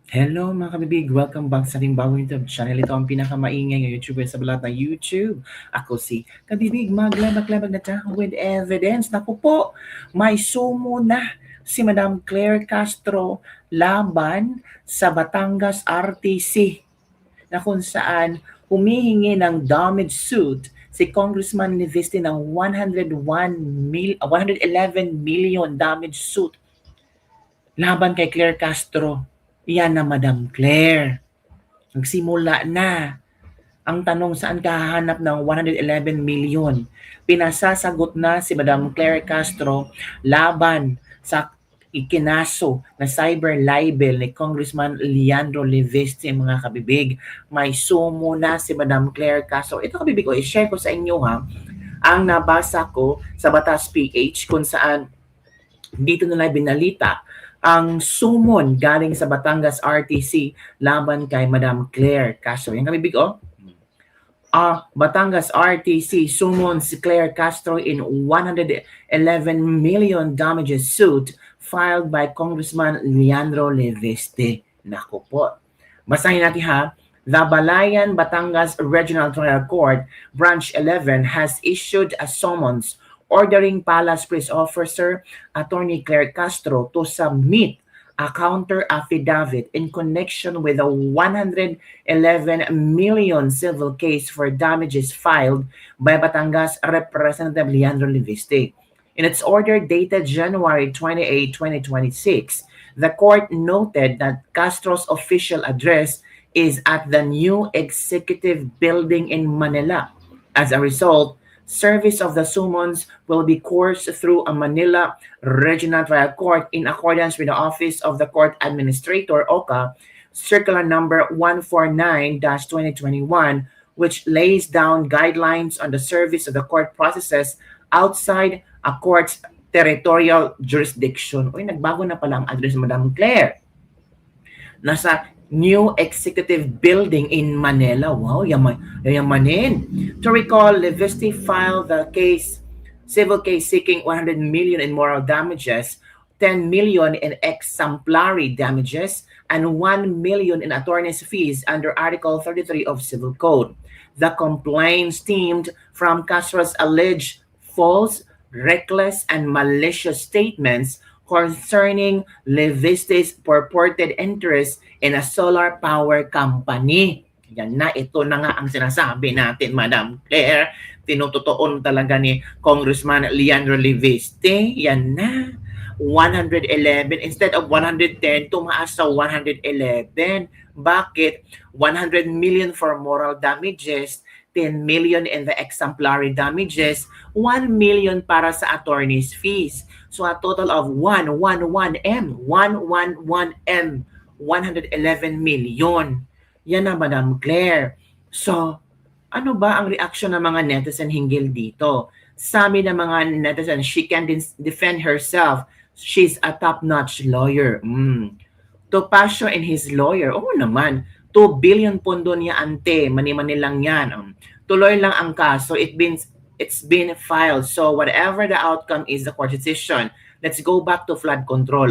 Hello mga kabibig! Welcome back sa ating bagong YouTube channel. Ito ang pinakamaingay ng YouTuber sa balat ng YouTube. Ako si Kabibig, maglabag-labag na tayo with evidence. Naku po, may sumo na si Madam Claire Castro laban sa Batangas RTC na kung saan humihingi ng damage suit si Congressman Niviste ng 111 million damage suit laban kay Claire Castro. Yan na Madam Claire. Nagsimula na. Ang tanong, saan ka hahanap ng 111 million? Pinasasagot na si Madam Claire Castro laban sa ikinaso na cyber libel ni Congressman Leandro Leviste, mga kabibig. May sumo na si Madam Claire Castro. Ito kabibig ko, i-share ko sa inyo ha, ang nabasa ko sa Batas PH kung saan dito nila binalita ang sumon galing sa Batangas RTC laban kay Madam Claire Castro. Yan kabibig Batangas RTC summons Claire Castro in 111 million damages suit filed by Congressman Leandro Leviste. Naku po. Basahin natin ha. The Balayan Batangas Regional Trial Court Branch 11 has issued a summons ordering Palace Police Officer Attorney Claire Castro to submit a counter affidavit in connection with a 111 million civil case for damages filed by Batangas Representative Leandro Leviste. In its order dated January 28, 2026, the court noted that Castro's official address is at the new executive building in Manila. As a result, service of the summons will be coursed through a Manila Regional Trial Court in accordance with the Office of the Court Administrator, OCA, Circular Number 149-2021, which lays down guidelines on the service of the court processes outside a court's territorial jurisdiction. Uy, nagbago na pala ang address ni Madam Claire. Nasa new executive building in Manila. Wow, yamanin. To recall, Leviste filed the civil case seeking 100 million in moral damages, 10 million in exemplary damages, and 1 million in attorney's fees under Article 33 of Civil Code. The complaint stemmed from Castro's alleged false, reckless, and malicious statements concerning Leviste's purported interest in a solar power company. Yan na, ito na nga ang sinasabi natin, Madam Claire. Tinututuon talaga ni Congressman Leandro Leviste. Yan na. 111 instead of 110, tumaas sa 111. Bakit? 100 million for moral damages, 10 million in the exemplary damages, 1 million para sa attorney's fees. So a total of 111M, 111 million. Yan na, Madam Claire. So, ano ba ang reaksyon ng mga netizen hinggil dito? Sabi ng mga netizen, she can defend herself. She's a top-notch lawyer. Topacio and his lawyer, oo naman, 2 billion pondo niya ante, mani-mani lang yan. Tuloy lang ang kaso, it's been filed. So whatever the outcome is the court decision, let's go back to flood control.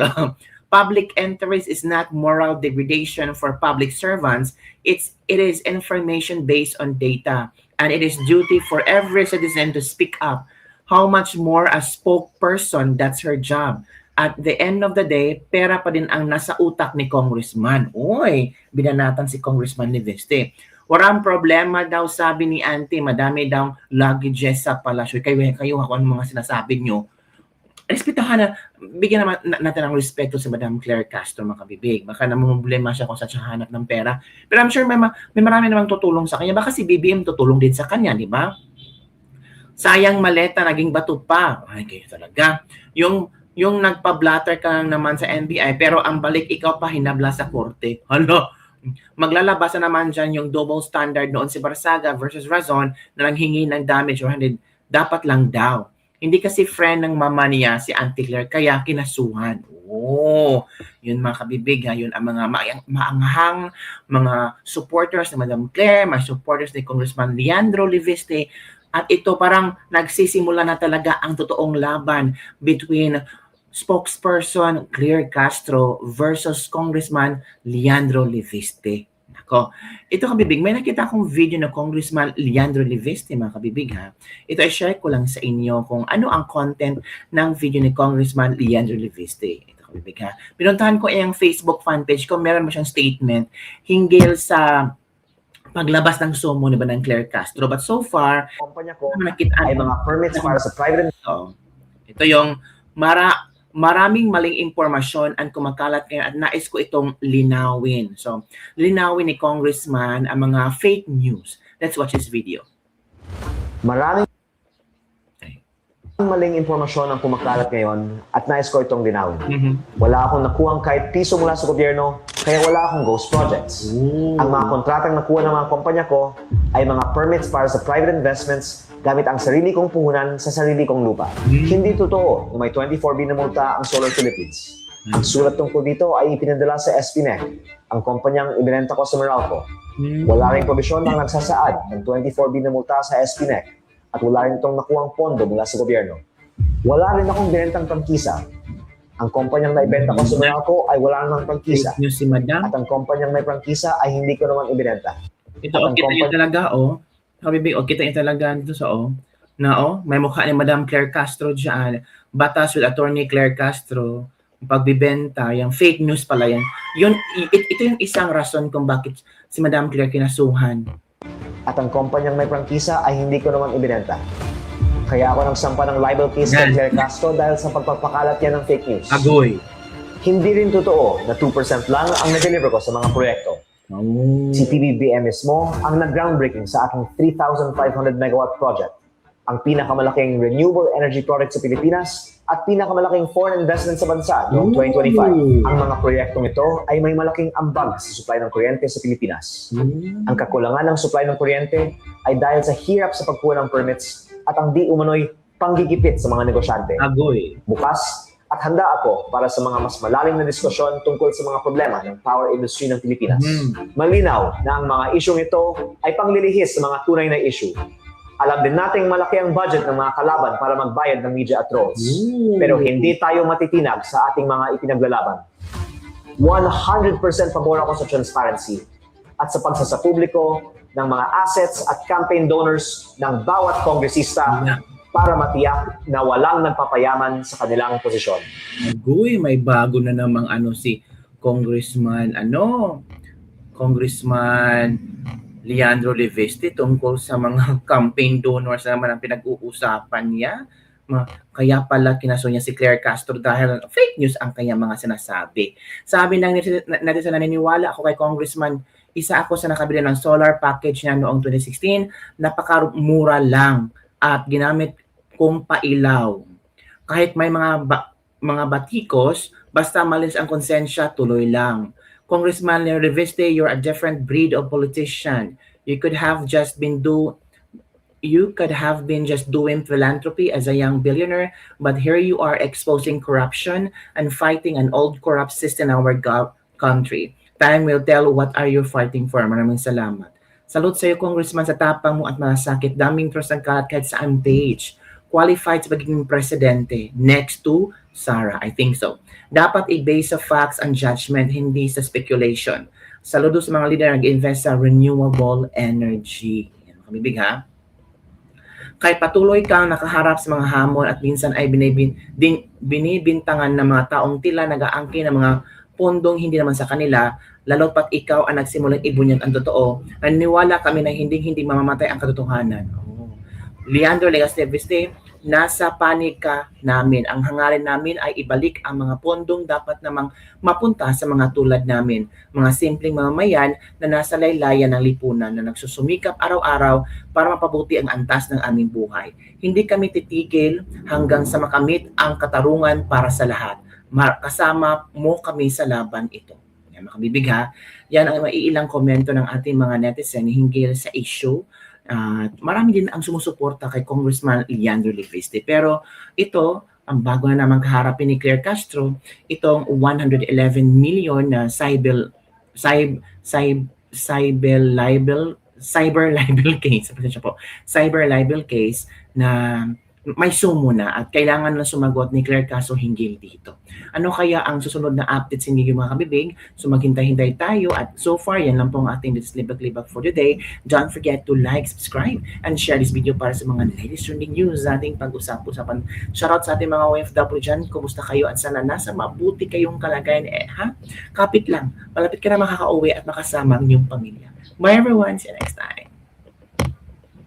Public interest is not moral degradation for public servants. It is information based on data. And it is duty for every citizen to speak up. How much more a spokesperson, that's her job. At the end of the day, pera pa din ang nasa utak ni Congressman. Uy, binanatan si Congressman Leviste. Walang problema daw, sabi ni Auntie, madami daw luggages sa palasyo. Kayo ako ang mga sinasabi nyo. Respetahan na, bigyan naman natin ng respeto sa Madam Claire Castro, mga kabibig. Baka namumblema siya kung saan siya hanap ng pera. Pero I'm sure may marami namang tutulong sa kanya. Baka si BBM tutulong din sa kanya, di ba? Sayang maleta, naging bato pa. Ay, kayo talaga. Yung nagpa-blatter ka naman sa NBI, pero ang balik ikaw pa hinabla sa korte. Ano? Maglalabasan naman dyan yung double standard noon si Barsaga versus Razon na nanghingi ng damage 100. Dapat lang daw. Hindi kasi friend ng mama niya si Auntie Claire, kaya kinasuhan. Oh, yun mga kabibig, yun ang mga maanghang, mga supporters ni Madam Claire, mga supporters ni Congressman Leandro Leviste. At ito parang nagsisimula na talaga ang totoong laban between spokesperson Claire Castro versus Congressman Leandro Leviste. Nako, ito kabibig, may nakita akong video ng Congressman Leandro Leviste, mga kabibig ha. Ito ay share ko lang sa inyo kung ano ang content ng video ni Congressman Leandro Leviste. Ito kabibig ha. Pinuntahan ko yung Facebook fan page ko, meron mo siyang statement hinggil sa paglabas ng sumo ni ba ng Claire Castro. But so far, kumpanya ko nakita ay mga permits para sa private. Ito yung maraming maling impormasyon ang kumakalat ngayon at nais ko itong linawin. So, linawin ni Congressman ang mga fake news. Let's watch this video. Maraming maling impormasyon ang kumakalat ngayon at nais ko itong linawin. Wala akong nakuhang kahit piso mula sa gobyerno, kaya wala akong ghost projects. Ang mga kontratang nakuha ng mga kumpanya ko ay mga permits para sa private investments gamit ang sarili kong puhunan sa sarili kong lupa. Hindi totoo na may 24B na multa ang Solar Philippines. Ang sulat tungkol dito ay ipinadala sa SPNEC, ang kumpanyang ibinenta ko sa Meralco. Wala ring probisyon na nagsasaad ng 24B na multa sa SPNEC at wala rin itong nakuhang pondo mula sa gobyerno. Wala rin akong binentang prangkisa. Ang kumpanyang naibenta ko sa Meralco ay wala namang prangkisa. Fake news si Madam. At ang kumpanyang may prangkisa ay hindi ko naman ibinenta. Ito, kita nyo talaga, Kabibig, kita nyo talaga dito sa, may mukha ni Madam Claire Castro dyan. Batas with Attorney Claire Castro. Pagbibenta, yung fake news pala yan. Ito yung isang rason kung bakit si Madam Claire kinasuhan. At ang kumpanyang may prangkisa ay hindi ko naman ibinenta. Kaya ako nagsampa ng libel case kay Claire Castro dahil sa pagpapakalat niya ng fake news. Agoy. Hindi rin totoo na 2% lang ang na-deliver ko sa mga proyekto. Si PBBM mismo ang nag-groundbreaking sa aking 3,500 megawatt project, ang pinakamalaking renewable energy project sa Pilipinas at pinakamalaking foreign investment sa bansa noong 2025. Ang mga proyektong ito ay may malaking ambag sa supply ng kuryente sa Pilipinas. Ang kakulangan ng supply ng kuryente ay dahil sa hirap sa pagkuha ng permits at ang di umano'y panggigipit sa mga negosyante. Agoy. Bukas at handa ako para sa mga mas malalim na diskusyon tungkol sa mga problema ng power industry ng Pilipinas. Malinaw na ang mga isyong ito ay panglilihis sa mga tunay na issue. Alam din nating malaki ang budget ng mga kalaban para magbayad ng media at trolls. Pero hindi tayo matitinag sa ating mga ipinaglalaban. 100% pabor ako sa transparency at sa pagsasapubliko ng mga assets at campaign donors ng bawat kongresista para matiyak na walang nagpapayaman sa kanilang posisyon. Agoy, may bago na namang si Congressman Leandro Leviste tungkol sa mga campaign donors na naman ang pinag-uusapan niya. Kaya pala kinaso niya si Claire Castro dahil fake news ang kanyang mga sinasabi. Sabi ng netizen, naniniwala ako kay Congressman, isa ako sa nakabili ng solar package niya noong 2016, napakamura lang at ginamit kong pailaw. Kahit may mga batikos, basta malis ang konsensya, tuloy lang. Congressman Leandro Leviste, you're a different breed of politician. You could have been just doing philanthropy as a young billionaire, but here you are exposing corruption and fighting an old corrupt system in our country. Time will tell what are you fighting for. Maraming salamat. Salute sa iyo, Congressman, sa tapang mo at malasakit. Daming trust ang kalat kahit saan page. Qualified sa pagiging presidente. Next to Sara. I think so. Dapat i-base sa facts and judgment, hindi sa speculation. Saludo sa mga leader nag-invest sa renewable energy. Yan, kamibig ha? Kahit patuloy kang nakaharap sa mga hamon at minsan ay binibintangan ng mga taong tila nag-aangkin ng mga pondong hindi naman sa kanila, lalo pat ikaw ang nagsimulang ibunyag ang totoo, naniniwala kami na hindi mamamatay ang katotohanan. Leandro Leviste, nasa panig ka namin. Ang hangarin namin ay ibalik ang mga pondong dapat namang mapunta sa mga tulad namin. Mga simpleng mamamayan na nasa laylayan ng lipunan na nagsusumikap araw-araw para mapabuti ang antas ng aming buhay. Hindi kami titigil hanggang sa makamit ang katarungan para sa lahat. Kasama mo kami sa laban ito. Yan, makabibig ha. Yan ang maiilang komento ng ating mga netizen hinggil sa issue. Marami din ang sumusuporta kay Congressman Leandro Leviste. Pero ito, ang bago na naman kaharapin ni Claire Castro, itong 111 million na cyber libel case na may sumo na at kailangan na sumagot ni Claire Caso hinggil dito. Ano kaya ang susunod na updates hindi mga kabibig? So maghintay-hintay tayo at so far yan lang po ang ating Libag-Libag for today. Don't forget to like, subscribe, and share this video para sa mga latest trending news sa ating pag-usap-usapan. Shoutout sa ating mga OFW dyan. Kumusta kayo at sana nasa mabuti kayong kalagayan ha? Kapit lang. Malapit ka na makaka-uwi at makasama ang inyong pamilya. Bye everyone. See you next time.